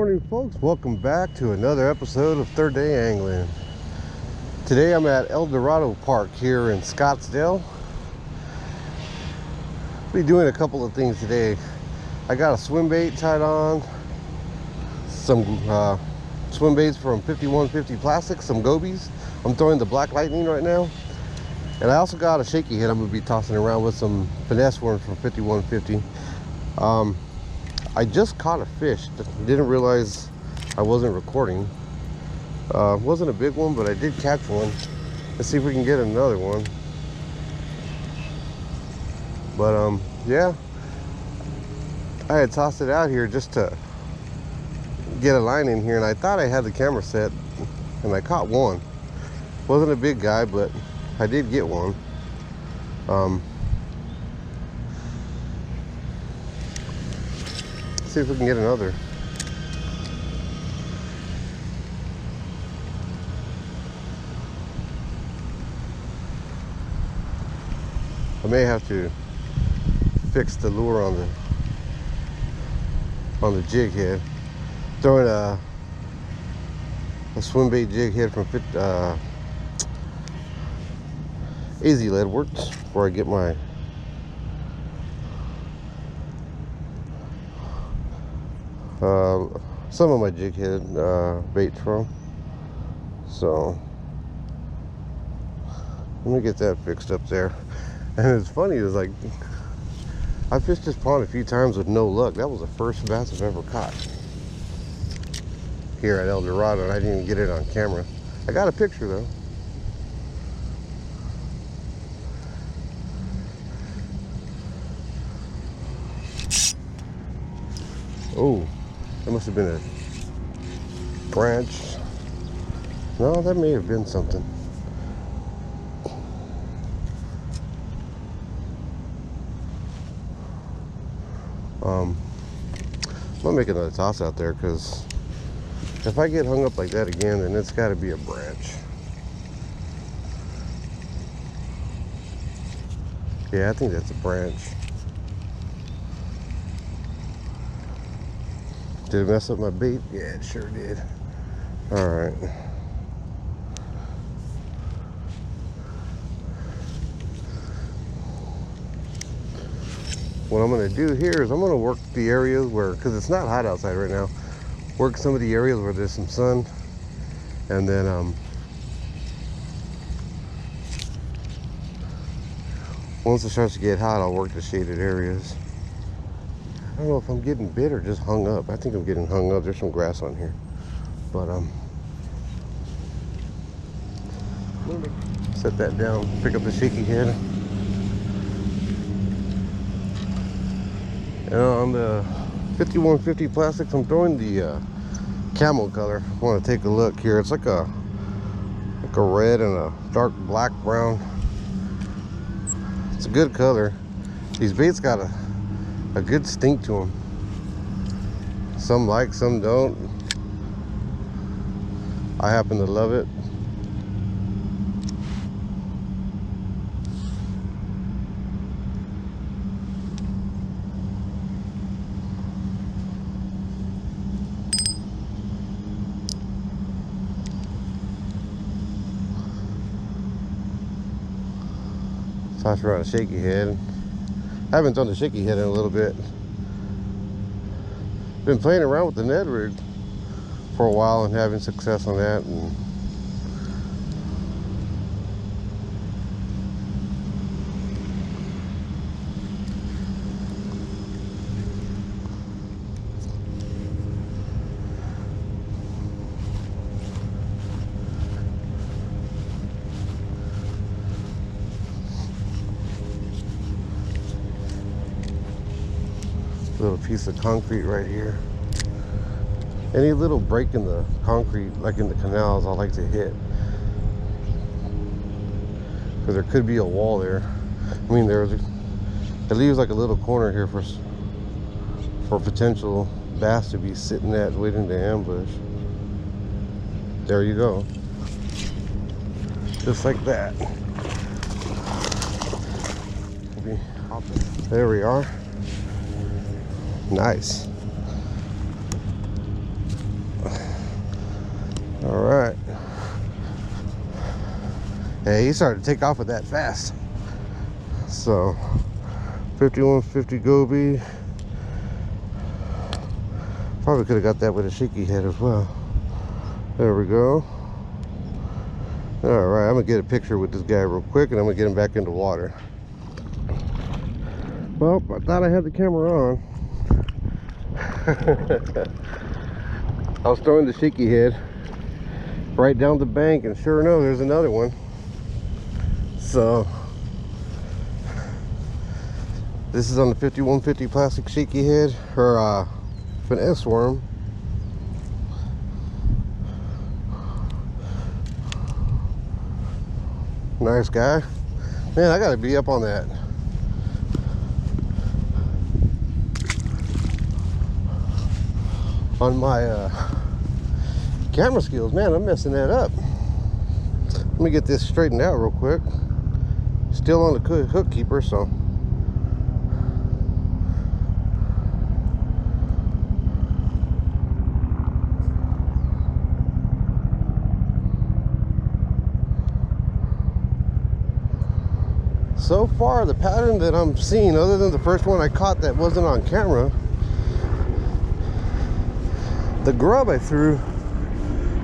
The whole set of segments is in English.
morning, folks. Welcome back to another episode of Third Day Angling. Today I'm at Eldorado Park here in Scottsdale. I'll be doing a couple of things today. I got a swim bait tied on, some swim baits from 5150 Plastics, some gobies. I'm throwing the Black Lightning right now. And I also got a shaky head I'm going to be tossing around with some finesse worms from 5150. I just caught a fish. Didn't realize I wasn't recording. Wasn't a big one, but I did catch one. Let's see if we can get another one. But yeah, I had tossed it out here just to get a line in here, and I thought I had the camera set, and I caught one. Wasn't a big guy, but I did get one. See if we can get another. I may have to fix the lure on the jig head. Throwing a swim bait jig head from Az Leadworks, where I get my some of my jig head baits from. So let me get that fixed up there. And it's funny, it's like I fished this pond a few times with no luck. That was the first bass I've ever caught here at Eldorado, and I didn't even get it on camera. I got a picture though. Oh, that must have been a branch. No, that may have been something. I'm gonna make another toss out there, because if I get hung up like that again, then it's got to be a branch. Yeah, I think that's a branch. Did it mess up my bait? Yeah, it sure did. All right. What I'm gonna do here is I'm gonna work the areas where, because it's not hot outside right now, work some of the areas where there's some sun, and then once it starts to get hot, I'll work the shaded areas. I don't know if I'm getting bit or just hung up. I think I'm getting hung up. There's some grass on here, but set that down, pick up the shaky head. And on the 5150 Plastics, I'm throwing the camel color. I want to take a look here. It's like a red and a dark black brown. It's a good color. These baits got a good stink to them. Some like, some don't. I happen to love it. Toss around a shaky head. I haven't done the shaky head in a little bit. Been playing around with the Ned rig for a while and having success on that. And little piece of concrete right here. Any little break in the concrete, like in the canals, I like to hit, because there could be a wall there. I mean, it leaves like a little corner here for potential bass to be sitting at, waiting to ambush. There you go, just like that. There we are. Nice. All right. Hey, he started to take off with that fast. So 5150 Goby. Probably could have got that with a shaky head as well. There we go. All right, I'm gonna get a picture with this guy real quick, and I'm gonna get him back into water. Well, I thought I had the camera on. I was throwing the shaky head right down the bank, and sure enough, there's another one. So this is on the 5150 plastic shaky head, or finesse worm. Nice guy. Man, I gotta be up on that. On my camera skills, man, I'm messing that up. Let me get this straightened out real quick. Still on the hook keeper, so. So far, the pattern that I'm seeing, other than the first one I caught that wasn't on camera, the grub I threw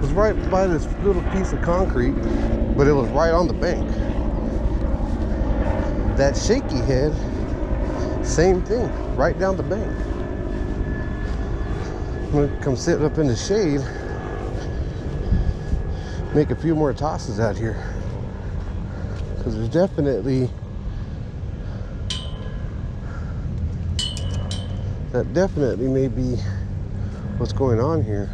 was right by this little piece of concrete, but it was right on the bank. That shaky head, same thing, right down the bank. I'm gonna come sit up in the shade, make a few more tosses out here, because there's definitely that definitely may be what's going on here.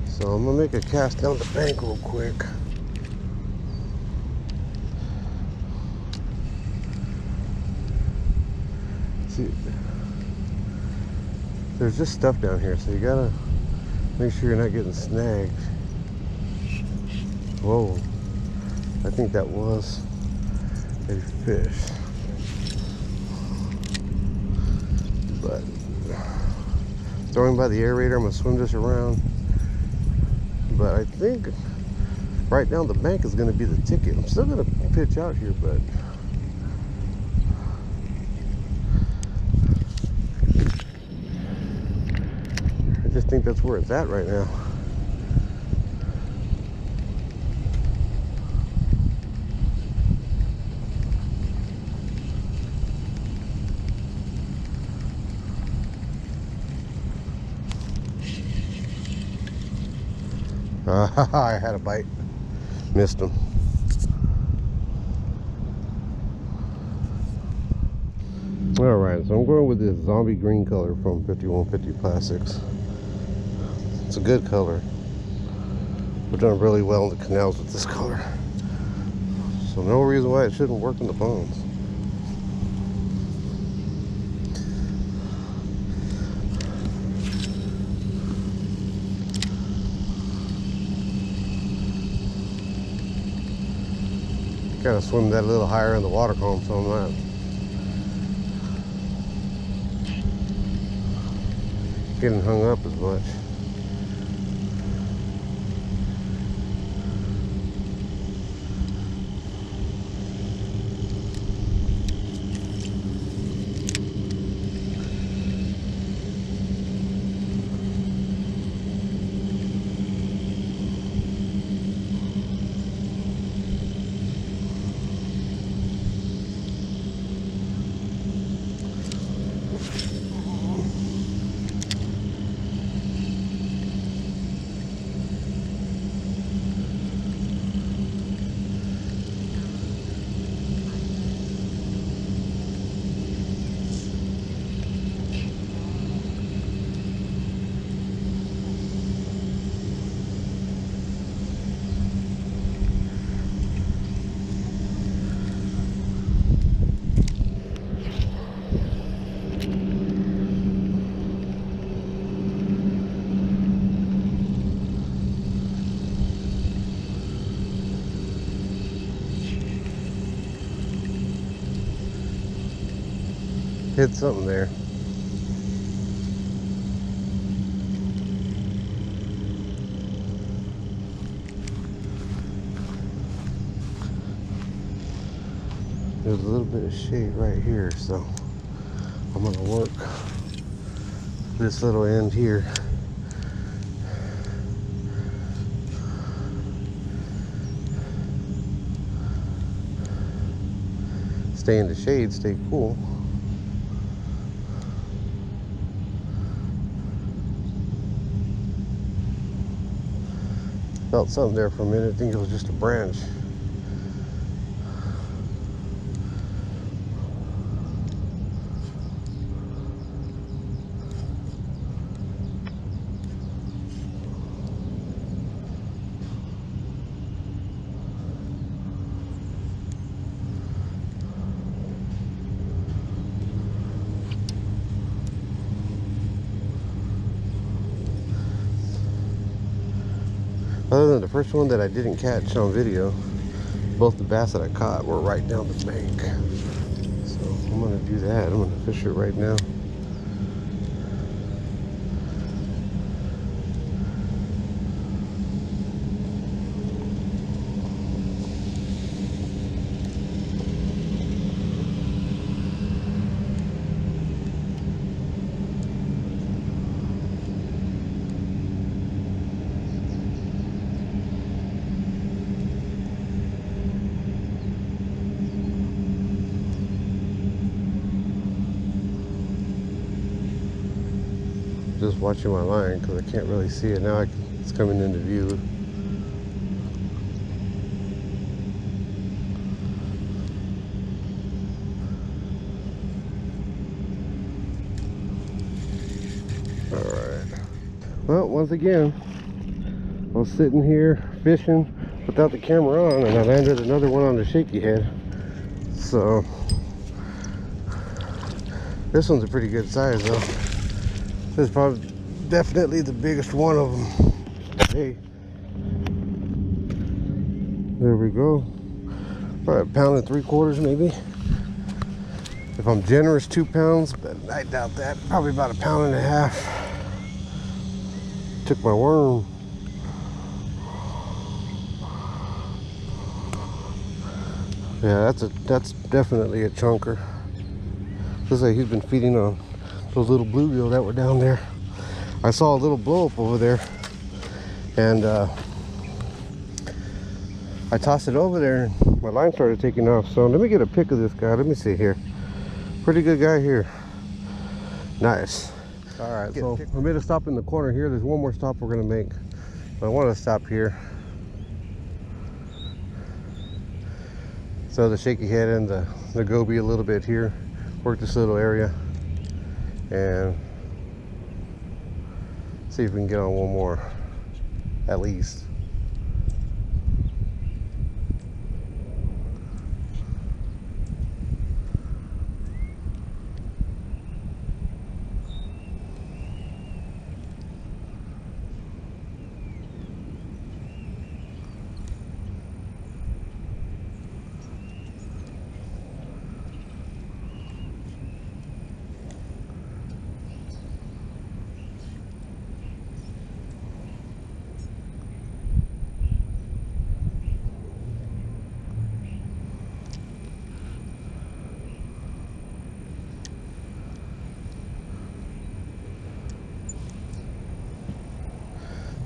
So I'm gonna make a cast down the bank real quick. See, there's just stuff down here, so you gotta make sure you're not getting snagged. Whoa, I think that was a fish. But throwing by the aerator, I'm gonna swim this around. But I think right down the bank is gonna be the ticket. I'm still gonna pitch out here, but I just think that's where it's at right now. I had a bite, missed him. All right, so I'm going with this zombie green color from 5150 Plastics. It's a good color. We've done really well in the canals with this color, so no reason why it shouldn't work in the bones. Gotta swim that a little higher in the water column, so I'm not getting hung up as much. Hit something there. There's a little bit of shade right here, so I'm gonna work this little end here. Stay in the shade, stay cool. Felt something there for a minute. I think it was just a branch. Other than the first one that I didn't catch on video, both the bass that I caught were right down the bank. So I'm gonna do that. I'm gonna fish it right now. Just watching my line because I can't really see it now. It's coming into view. All right. Well, once again, I was sitting here fishing without the camera on, and I landed another one on the shaky head. So this one's a pretty good size though. This is probably definitely the biggest one of them. Hey, there we go. Probably 1.75 pounds maybe. If I'm generous, 2 pounds, but I doubt that. Probably about 1.5 pounds. Took my worm. Yeah, that's definitely a chunker. Looks like he's been feeding on those little bluegill that were down there. I saw a little blow up over there, and I tossed it over there and my line started taking off. So let me get a pic of this guy. Let me see here. Pretty good guy here. Nice. All right, so I made a stop in the corner here. There's one more stop we're gonna make, but I want to stop here. So the shaky head and the goby a little bit here. Work this little area and see if we can get on one more at least.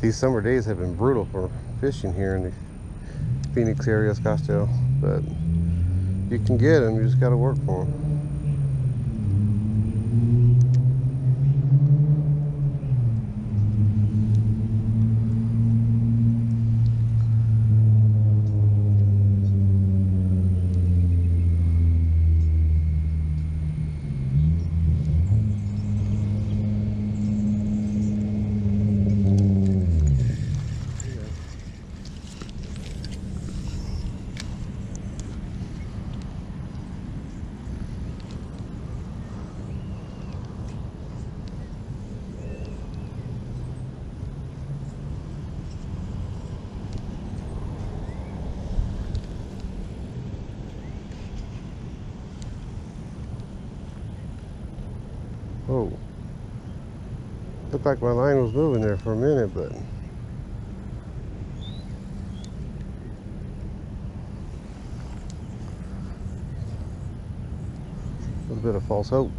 These summer days have been brutal for fishing here in the Phoenix area, Scottsdale, but you can get them, you just got to work for them. Oh, looked like my line was moving there for a minute, but a little bit of false hope.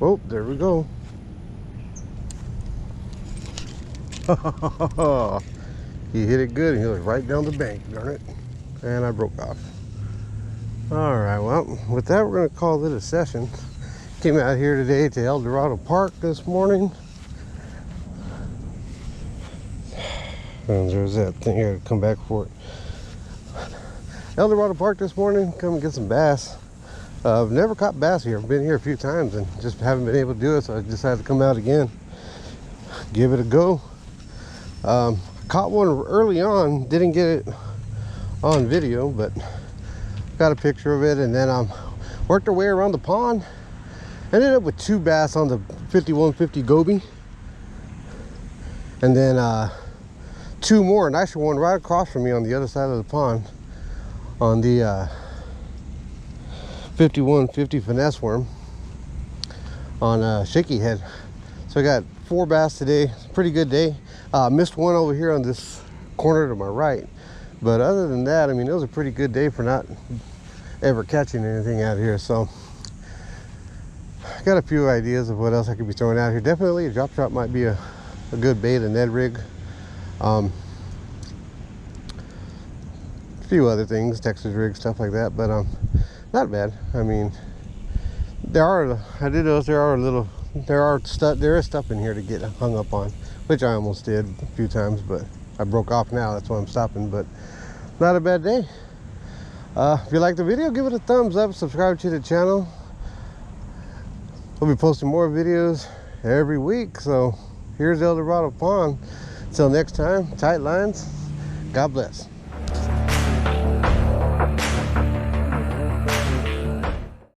Oh, there we go. He hit it good and he was right down the bank, darn it. And I broke off. Alright, well, with that we're going to call it a session. Came out here today to Eldorado Park this morning. And there's that thing here to come back for it. Eldorado Park this morning, come and get some bass. I've never caught bass here. I've been here a few times and just haven't been able to do it, so I decided to come out again. Give it a go. Caught one early on, didn't get it on video, but got a picture of it, and then worked our way around the pond. Ended up with 2 bass on the 5150 Goby, and then 2 more, and actually one right across from me on the other side of the pond on the 5150 finesse worm on Shaky head. So I got 4 bass today. Pretty good day. Missed one over here on this corner to my right, but other than that, I mean, it was a pretty good day for not ever catching anything out here. So I got a few ideas of what else I could be throwing out here. Definitely a drop shot might be a good bait, a Ned rig. A few other things, Texas rig, stuff like that, but not bad. I mean, there is stuff in here to get hung up on, which I almost did a few times, but I broke off now. That's why I'm stopping, but not a bad day. If you like the video, give it a thumbs up, subscribe to the channel. We'll be posting more videos every week. So here's Eldorado Pond. Until next time, tight lines. God bless.